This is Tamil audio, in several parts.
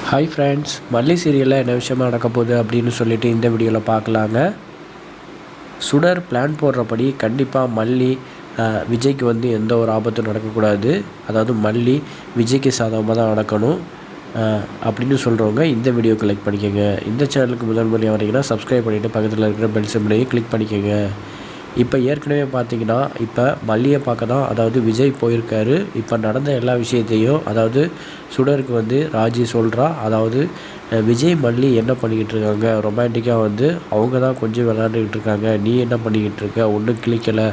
ஹாய் ஃப்ரெண்ட்ஸ், மல்லி சீரியலில் என்ன விஷயமா நடக்க போகுது அப்படின்னு சொல்லிட்டு இந்த வீடியோவில் பார்க்கலாங்க. சுடர் பிளான் போடுறபடி கண்டிப்பாக மல்லி விஜய்க்கு வந்து எந்த ஒரு ஆபத்தும் நடக்கக்கூடாது. அதாவது மல்லி விஜய்க்கு சாதகமாக தான் நடக்கணும் அப்படின்னு சொல்கிறவங்க இந்த வீடியோக்கு லைக் பண்ணிக்கோங்க. இந்த சேனலுக்கு முதல் முறையாக வரீங்கன்னா சப்ஸ்கிரைப் பண்ணிவிட்டு பக்கத்தில் இருக்கிற பெல் சிம்பிளையும் கிளிக் பண்ணிக்கோங்க. இப்போ ஏற்கனவே பார்த்தீங்கன்னா, இப்போ மல்லியை பார்க்க தான் அதாவது விஜய் போயிருக்காரு. இப்போ நடந்த எல்லா விஷயத்தையும் அதாவது சுடருக்கு வந்து ராஜி சொல்கிறா. அதாவது விஜய் மல்லி என்ன பண்ணிக்கிட்டு இருக்காங்க, ரொமான்டிக்காக வந்து அவங்க தான் கொஞ்சம் விளாண்டுக்கிட்டு இருக்காங்க, நீ என்ன பண்ணிக்கிட்டு இருக்க, ஒன்றும் கிளிக்கலை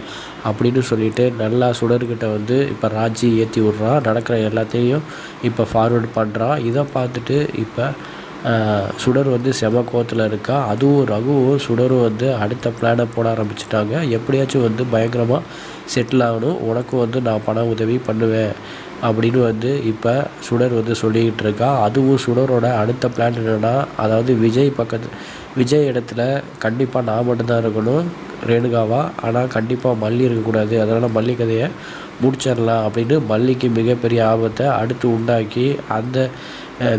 அப்படின்னு சொல்லிட்டு நல்லா சுடர்கிட்ட வந்து இப்போ ராஜி ஏற்றி விட்றா. நடக்கிற எல்லாத்தையும் இப்போ ஃபார்வேர்டு பண்ணுறா. இதை பார்த்துட்டு இப்போ சுடர் வந்து செம கோவத்தில் இருக்கா. அதுவும் ரகுவும் சுடரும் வந்து அடுத்த பிளானை போட ஆரம்பிச்சிட்டாங்க. எப்படியாச்சும் வந்து பயங்கரமாக செட்டில் ஆகணும், உனக்கும் வந்து நான் பண உதவி பண்ணுவேன் அப்படின்னு வந்து இப்போ சுடர் வந்து சொல்லிக்கிட்டு இருக்கா. அதுவும் சுடரோட அடுத்த பிளான் என்னென்னா, அதாவது விஜய் இடத்துல கண்டிப்பாக நான் மட்டும்தான் இருக்கணும் ரேணுகாவா, ஆனால் கண்டிப்பாக மல்லி இருக்கக்கூடாது. அதனால் மல்லி கதையை முடிச்சிடலாம் அப்படின்னு மல்லிக்கு மிகப்பெரிய ஆபத்தை அடுத்து உண்டாக்கி அந்த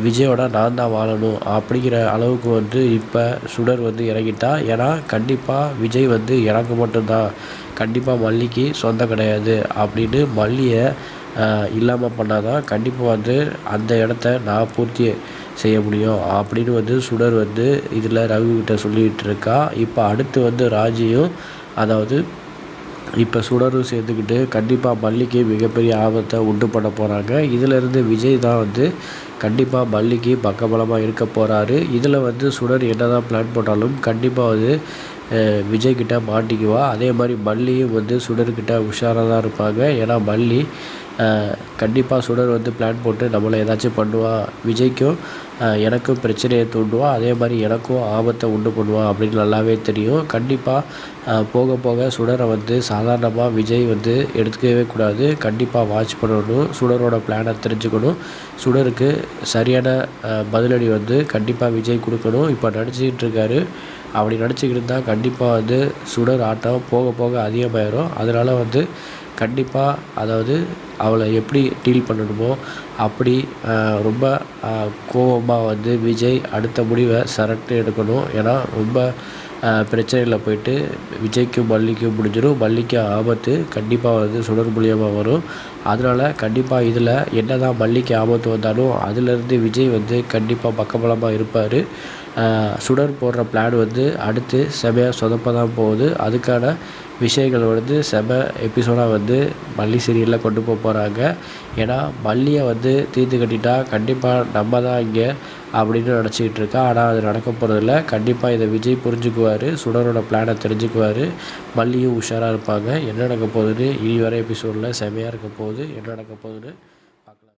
விஜயோட நான் தான் வாழணும் அப்படிங்கிற அளவுக்கு வந்து இப்போ சுடர் வந்து இறங்கிட்டா. ஏன்னா கண்டிப்பாக விஜய் வந்து எனக்கு மட்டும்தான், கண்டிப்பாக மல்லிக்கு சொந்தம் கிடையாது அப்படின்னு மல்லியை இல்லாமல் பண்ணால் தான் கண்டிப்பாக வந்து அந்த இடத்த நான் பூர்த்தி செய்ய முடியும் அப்படின்னு வந்து சுடர் வந்து இதில் ரகுக்கிட்ட சொல்லிகிட்டு இருக்கா. இப்போ அடுத்து வந்து ராஜியும் அதாவது இப்போ சுடரும் சேர்ந்துக்கிட்டு கண்டிப்பாக மல்லிக்கு மிகப்பெரிய ஆபத்தை உண்டு பண்ண போகிறாங்க. இதிலேருந்து விஜய் தான் வந்து கண்டிப்பாக மல்லிக்கு பக்கபலமாக இருக்க போகிறாரு. இதில் வந்து சுடர் என்ன தான் பிளான் போட்டாலும் கண்டிப்பாக வந்து விஜய்கிட்ட மாட்டிக்குவா. அதே மாதிரி மல்லியும் வந்து சுடர்கிட்ட உஷாராக தான் இருப்பாங்க. ஏன்னா மல்லி கண்டிப்பாக சுடர் வந்து பிளான் போட்டு நம்மளை ஏதாச்சும் பண்ணுவா, விஜய்க்கும் எனக்கும் பிரச்சனையை தூண்டுவா, அதே மாதிரி எனக்கும் ஆபத்தை உண்டு பண்ணுவா அப்படின்னு நல்லாவே தெரியும். கண்டிப்பாக போக போக சுடரை வந்து சாதாரணமாக விஜய் வந்து எடுத்துக்கவே கூடாது. கண்டிப்பாக வாட்ச் பண்ணணும், சுடரோட பிளானை தெரிஞ்சுக்கணும், சுடருக்கு சரியான பதிலடி வந்து கண்டிப்பாக விஜய் கொடுக்கணும். இப்போ நடிச்சுக்கிட்டு இருக்காரு. அப்படி நடிச்சுக்கிட்டு இருந்தால் கண்டிப்பாக வந்து சுடர் ஆட்டம் போக போக அதிகமாயிடும். அதனால் வந்து கண்டிப்பாக அதாவது அவளை எப்படி டீல் பண்ணணுமோ அப்படி ரொம்ப கோவமாக வந்து விஜய் அடுத்த முடிவை சரட்டு எடுக்கணும். ஏன்னா ரொம்ப பிரச்சனையில் போயிட்டு விஜய்க்கும் மல்லிக்கும் முடிஞ்சிடும். மல்லிக்கு ஆபத்து கண்டிப்பாக வந்து சுடர் மூலியமாக வரும். அதனால் கண்டிப்பாக இதில் என்ன தான் மல்லிக்கு ஆபத்து வந்தாலும் அதிலேருந்து விஜய் வந்து கண்டிப்பாக பக்கபலமாக இருப்பார். சுடர் போடுற பிளான் வந்து அடுத்து செமையாக சொதப்ப தான் போகுது. அதுக்கான விஷயங்கள் வந்து செம எபிசோடாக வந்து மல்லி சீரியலில் கொண்டு போகிறாங்க. ஏன்னா மல்லியை வந்து தீர்த்து கட்டிட்டா கண்டிப்பாக நம்ம தான் இங்கே அப்படின்னு நினச்சிக்கிட்டு இருக்கா. ஆனால் அது நடக்க போகிறதில்ல. கண்டிப்பாக இதை விஜய் புரிஞ்சுக்குவார், சுடரோட பிளானை தெரிஞ்சுக்குவார், மல்லியும் உஷாராக இருப்பாங்க. என்ன நடக்க போகுதுன்னு இனி வர எபிசோடில் செமையாக இருக்க போகுது. என்ன நடக்க போகுதுன்னு